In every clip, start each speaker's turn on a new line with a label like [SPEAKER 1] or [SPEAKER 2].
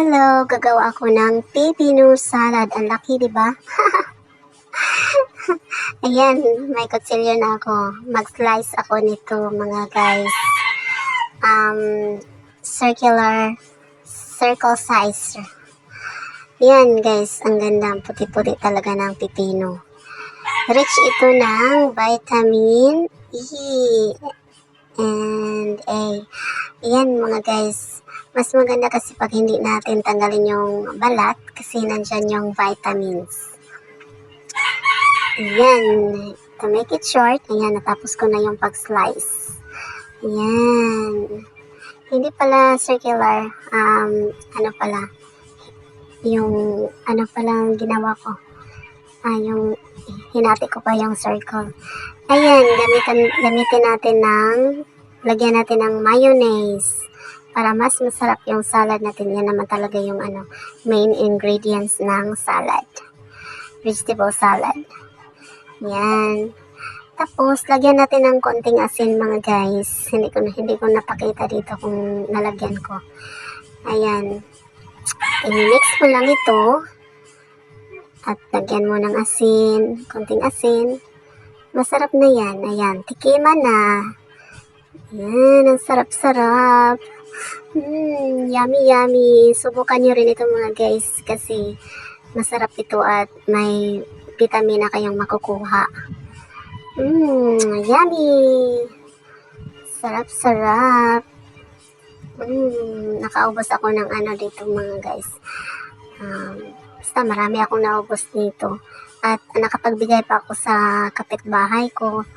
[SPEAKER 1] Hello, gagawa ako ng pepino salad. Ang laki, di ba? Ayan, may kutsilyo na ako. Mag-slice ako nito, mga guys. Circle size. Ayan, guys, ang ganda. Puti-puti talaga ng pepino. Rich ito ng vitamin E and A. Ayan, mga guys. Mas maganda kasi pag hindi natin tanggalin yung balat kasi nandyan yung vitamins. Ayan. To make it short, ayan, natapos ko na yung pag-slice. Ayan. Hindi pala circular, yung ginawa ko. Yung hinati ko pa yung circle. Ayan, gamitin natin lagyan natin ng mayonnaise. Para mas masarap yung salad natin. Yan naman talaga yung main ingredients ng salad. Vegetable salad. Yan. Tapos, lagyan natin ng konting asin, mga guys. Hindi ko napakita dito kung nalagyan ko. Ayan. I-mix mo lang ito. At lagyan mo ng asin. Konting asin. Masarap na yan. Ayan. Tikiman na. Ayan. Ang sarap-sarap. Yummy yummy. Subukan nyo rin ito, mga guys, kasi masarap ito at may vitamina kayong makukuha. Yummy. Sarap-sarap. Nakaubos ako ng dito, mga guys. Basta marami akong naubos dito. At nakapagbigay pa ako sa kapitbahay ko.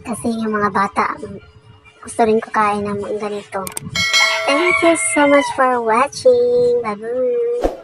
[SPEAKER 1] Kasi yung mga bata, gusto rin kakain ng ganito. Thank you so much for watching. Bye-bye.